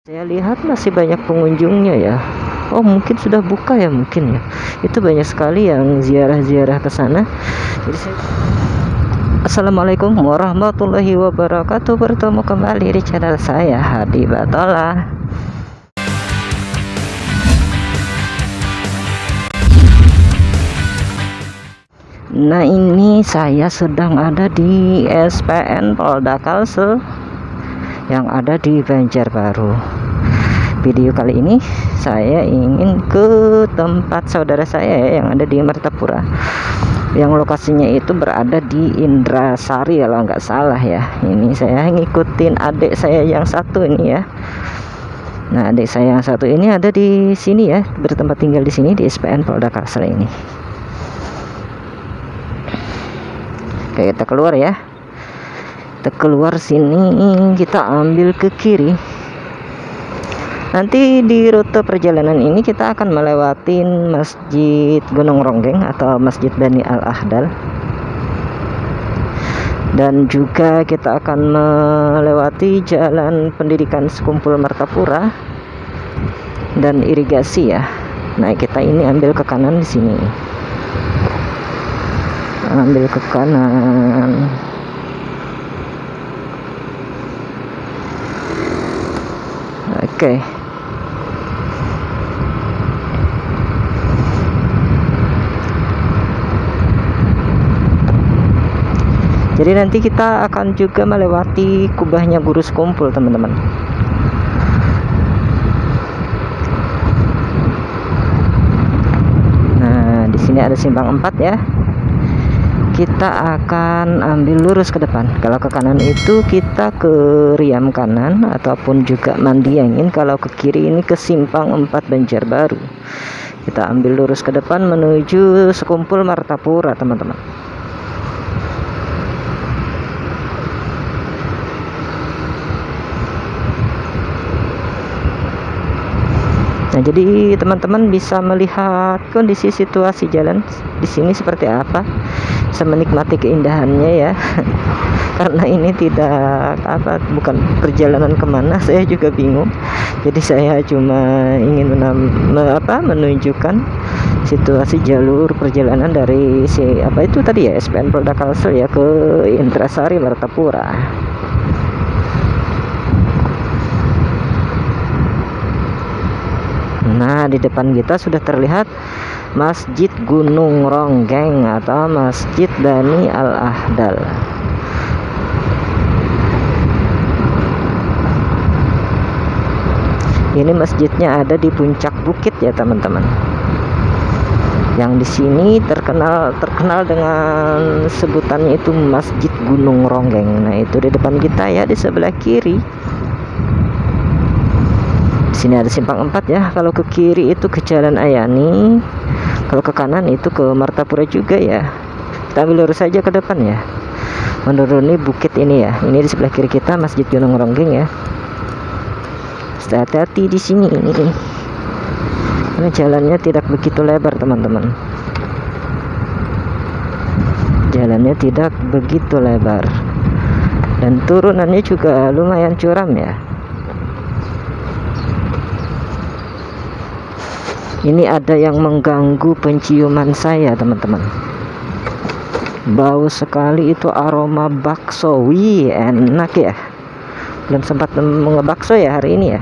Saya lihat masih banyak pengunjungnya ya. Oh, mungkin sudah buka ya, mungkin ya. Itu banyak sekali yang ziarah-ziarah ke sana. Assalamualaikum warahmatullahi wabarakatuh. Bertemu kembali di channel saya, Hadi Batola. Nah, ini saya sedang ada di SPN Polda Kalsel yang ada di Banjarbaru. Video kali ini saya ingin ke tempat saudara saya yang ada di Martapura, yang lokasinya itu berada di Indrasari kalau nggak salah ya. Ini saya ngikutin adik saya yang satu ini ya. Nah, adik saya yang satu ini ada di sini ya, bertempat tinggal di sini di SPN Polda Kalsel ini. Oke, kita keluar ya. Kita keluar sini, kita ambil ke kiri. Nanti di rute perjalanan ini kita akan melewati Masjid Gunung Ronggeng atau Masjid Bani Al-Ahdal, dan juga kita akan melewati Jalan Pendidikan Sekumpul Martapura dan irigasi ya. Nah, kita ini ambil ke kanan di sini. Ambil ke kanan. Oke. Jadi nanti kita akan juga melewati kubahnya Guru Sekumpul, teman-teman. Nah, di sini ada simpang 4 ya. Kita akan ambil lurus ke depan. Kalau ke kanan itu kita ke Riam kanan ataupun juga Mandiangin. Kalau ke kiri ini ke simpang 4 Banjarbaru. Kita ambil lurus ke depan menuju Sekumpul Martapura, teman-teman. Nah, jadi teman-teman bisa melihat kondisi situasi jalan di sini seperti apa, bisa menikmati keindahannya ya. Karena ini bukan perjalanan kemana, saya juga bingung. Jadi saya cuma ingin menunjukkan situasi jalur perjalanan dari SPN Polda Kalsel ya ke Indrasari Martapura. Nah, di depan kita sudah terlihat Masjid Gunung Ronggeng atau Masjid Bani Al-Ahdal. Ini masjidnya ada di puncak bukit ya, teman-teman. Yang di sini terkenal dengan sebutannya itu Masjid Gunung Ronggeng. Nah, itu di depan kita ya, di sebelah kiri. Sini ada simpang 4 ya. Kalau ke kiri itu ke Jalan Ayani, kalau ke kanan itu ke Martapura juga ya. Kita ambil lurus saja ke depan ya, menuruni bukit ini ya. Ini di sebelah kiri kita Masjid Gunung Ronggeng ya. Hati-hati di sini ini, karena jalannya tidak begitu lebar, teman-teman. Jalannya tidak begitu lebar dan turunannya juga lumayan curam ya. Ini ada yang mengganggu penciuman saya, teman-teman. Bau sekali itu aroma bakso. Wih, enak ya. Belum sempat ngebakso ya hari ini ya.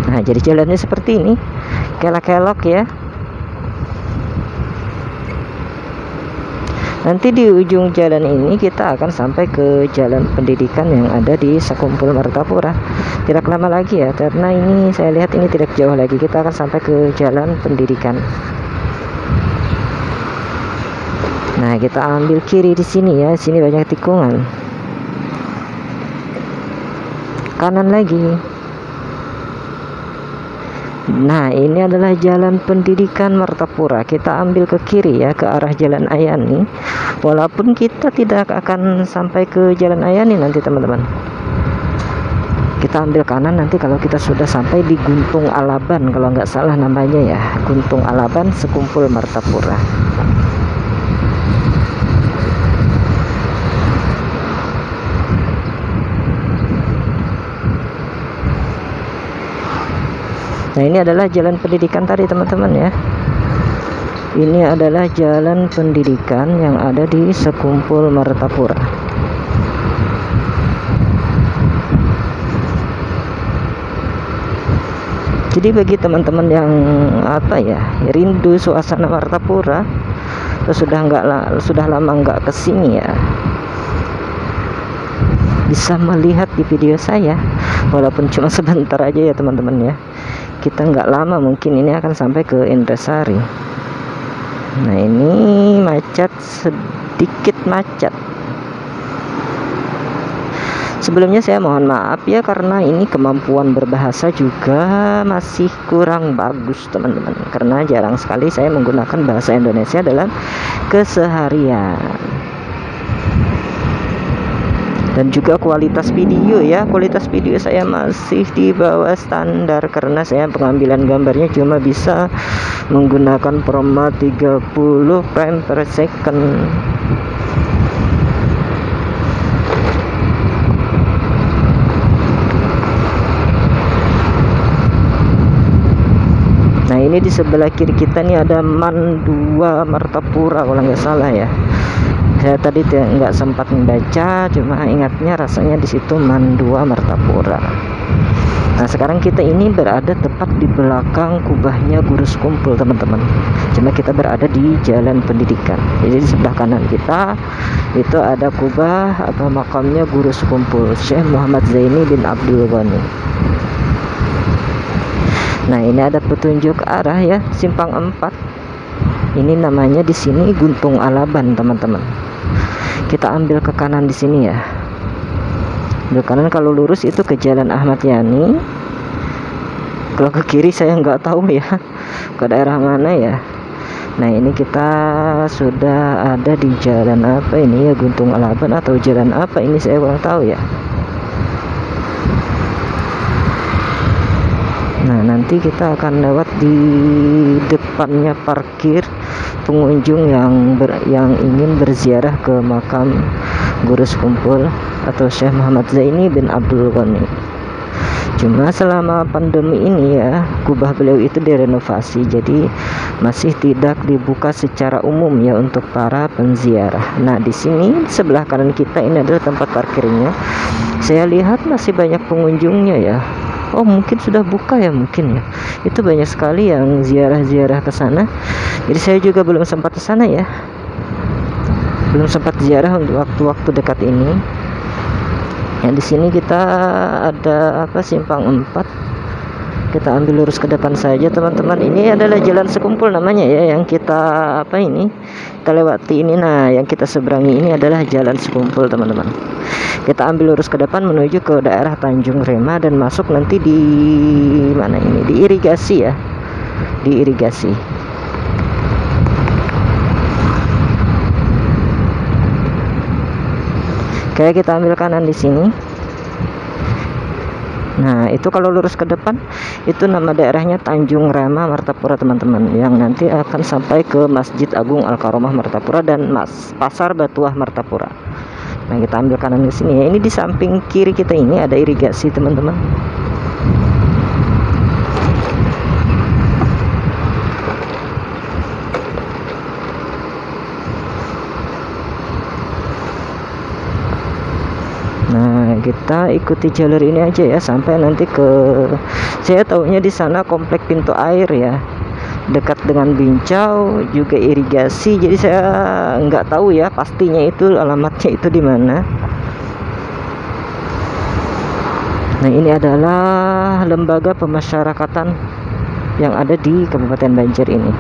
Nah, jadi jalannya seperti ini, kelok-kelok ya. Nanti di ujung jalan ini kita akan sampai ke Jalan Pendidikan yang ada di Sekumpul Martapura. Tidak lama lagi ya, karena ini saya lihat ini tidak jauh lagi. Kita akan sampai ke Jalan Pendidikan. Nah, kita ambil kiri di sini ya. Sini banyak tikungan. Kanan lagi. Nah, ini adalah Jalan Pendidikan Martapura. Kita ambil ke kiri ya, ke arah Jalan Ayani. Walaupun kita tidak akan sampai ke Jalan Ayani nanti, teman-teman. Kita ambil kanan nanti kalau kita sudah sampai di Guntung Alaban, kalau nggak salah namanya ya, Guntung Alaban Sekumpul Martapura. Nah, ini adalah jalan pendidikan tadi teman-teman ya. Ini adalah jalan pendidikan yang ada di Sekumpul Martapura. Jadi bagi teman-teman yang rindu suasana Martapura, sudah lama nggak kesini ya, bisa melihat di video saya, walaupun cuma sebentar aja ya teman-teman ya. Kita nggak lama, mungkin ini akan sampai ke Indrasari. Nah, ini macet, sedikit macet. Sebelumnya saya mohon maaf ya, karena ini kemampuan berbahasa juga masih kurang bagus teman-teman, karena jarang sekali saya menggunakan bahasa Indonesia dalam keseharian. Dan juga kualitas video saya masih di bawah standar, karena saya pengambilan gambarnya cuma bisa menggunakan format 30 frame per second. Nah, ini di sebelah kiri kita nih ada MAN 2 Martapura kalau nggak salah ya. Saya tadi nggak sempat membaca, cuma ingatnya rasanya di situ MAN 2 Martapura. Nah, sekarang kita ini berada tepat di belakang kubahnya Guru Sekumpul teman-teman. Cuma kita berada di jalan pendidikan. Jadi di sebelah kanan kita itu ada kubah atau makamnya Guru Sekumpul, Syekh Muhammad Zaini bin Abdul Ghani. Nah, ini ada petunjuk arah ya, simpang 4. Ini namanya di sini Guntung Alaban teman-teman. Kita ambil ke kanan di sini ya. Ambil kanan, kalau lurus itu ke Jalan Ahmad Yani. Kalau ke kiri saya nggak tahu ya, ke daerah mana ya. Nah, ini kita sudah ada di jalan apa ini ya, Guntung Alaban atau jalan apa ini saya kurang tahu ya. Nah, nanti kita akan lewat di depannya parkir pengunjung yang ingin berziarah ke makam Guru Sekumpul atau Syekh Muhammad Zaini bin Abdul Ghani. Cuma selama pandemi ini ya, kubah beliau itu direnovasi, jadi masih tidak dibuka secara umum ya untuk para penziarah. Nah, di sini sebelah kanan kita ini adalah tempat parkirnya. Saya lihat masih banyak pengunjungnya ya. Oh, mungkin sudah buka ya, mungkin ya. Itu banyak sekali yang ziarah-ziarah ke sana. Jadi saya juga belum sempat ke sana ya. Belum sempat ziarah untuk waktu-waktu dekat ini. Yang di sini kita ada simpang 4. Kita ambil lurus ke depan saja teman-teman. Ini adalah Jalan Sekumpul namanya ya, yang kita kita lewati ini. Nah, yang kita seberangi ini adalah Jalan Sekumpul teman-teman. Kita ambil lurus ke depan menuju ke daerah Tanjung Rema dan masuk nanti di mana ini, di irigasi ya, di irigasi. Oke, kita ambil kanan di sini. Nah, itu kalau lurus ke depan itu nama daerahnya Tanjung Rema Martapura teman-teman, yang nanti akan sampai ke Masjid Agung Al-Karomah Martapura dan Pasar Batuah Martapura. Nah, kita ambil kanan ke sini ya. Ini di samping kiri kita ini ada irigasi teman-teman. Nah, kita ikuti jalur ini aja ya sampai nanti saya taunya di sana komplek pintu air ya, dekat dengan Bincau, juga irigasi. Jadi saya nggak tahu ya pastinya itu alamatnya itu di mana. Nah, ini adalah lembaga pemasyarakatan yang ada di Kabupaten Banjar ini.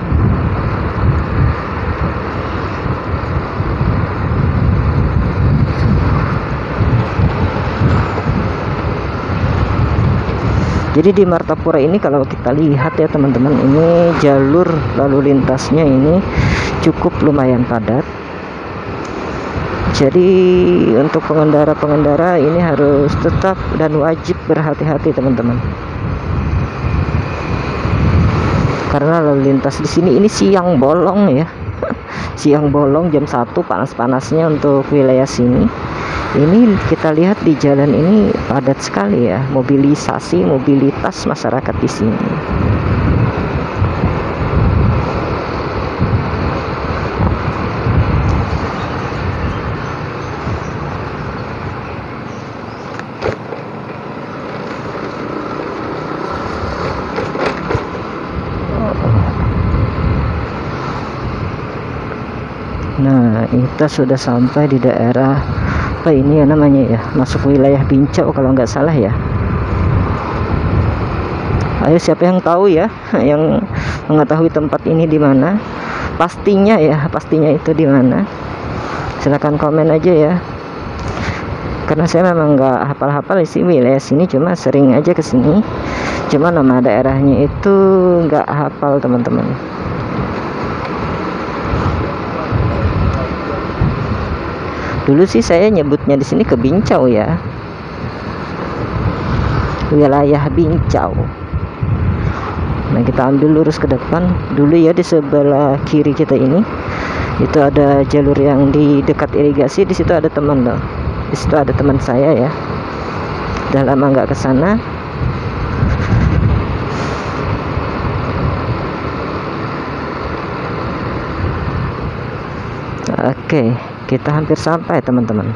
Jadi di Martapura ini kalau kita lihat ya teman-teman, ini jalur lalu lintasnya ini cukup lumayan padat. Jadi untuk pengendara-pengendara ini harus tetap dan wajib berhati-hati teman-teman. Karena lalu lintas di sini ini siang bolong ya. Siang bolong jam 1 panas-panasnya untuk wilayah sini. Ini kita lihat di jalan ini padat sekali ya, mobilitas masyarakat di sini. Nah, kita sudah sampai di daerah apa ini ya namanya ya, masuk wilayah Bincau kalau nggak salah ya. Ayo siapa yang tahu ya, yang mengetahui tempat ini di mana? Pastinya itu di mana? Silahkan komen aja ya. Karena saya memang nggak hafal-hafal sih wilayah sini, cuma sering aja ke sini. Cuma nama daerahnya itu nggak hafal teman-teman. Dulu sih saya nyebutnya di sini ke Bincau ya, wilayah Bincau. Nah, kita ambil lurus ke depan dulu ya. Di sebelah kiri kita ini itu ada jalur yang di dekat irigasi. Di situ ada teman loh, di situ ada teman saya ya, udah lama nggak ke sana. Oke, kita hampir sampai teman-teman,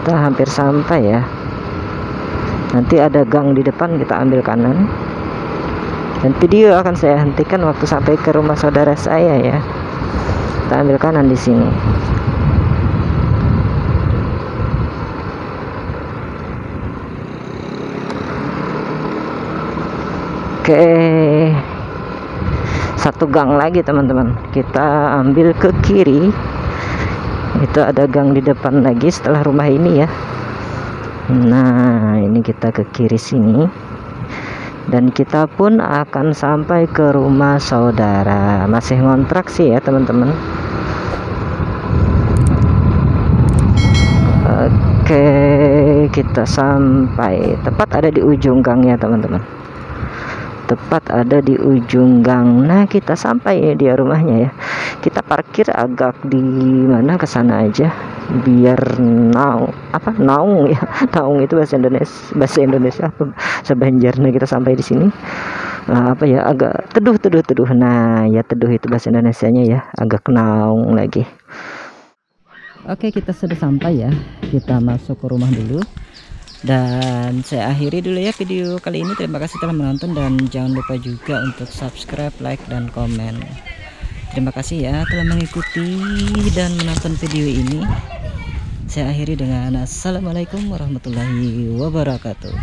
kita hampir sampai ya. Nanti ada gang di depan, kita ambil kanan. Dan video akan saya hentikan waktu sampai ke rumah saudara saya ya. Kita ambil kanan di sini. Oke, satu gang lagi teman-teman, kita ambil ke kiri. Itu ada gang di depan lagi setelah rumah ini ya. Nah, ini kita ke kiri sini, dan kita pun akan sampai ke rumah saudara. Masih ngontrak sih ya teman-teman. Oke, kita sampai tepat ada di ujung gang ya teman-teman, tepat ada di ujung gang. Nah, kita sampai dia rumahnya ya. Kita parkir agak di mana, ke sana aja biar naung ya. Naung itu bahasa Indonesia sebanjarnya. Kita sampai di sini apa ya, agak teduh. Nah ya, teduh itu bahasa Indonesianya ya, agak naung lagi. Oke, kita sudah sampai ya. Kita masuk ke rumah dulu. Dan saya akhiri dulu ya video kali ini. Terima kasih telah menonton, dan jangan lupa juga untuk subscribe, like, dan komen. Terima kasih ya telah mengikuti dan menonton video ini. Saya akhiri dengan assalamualaikum warahmatullahi wabarakatuh.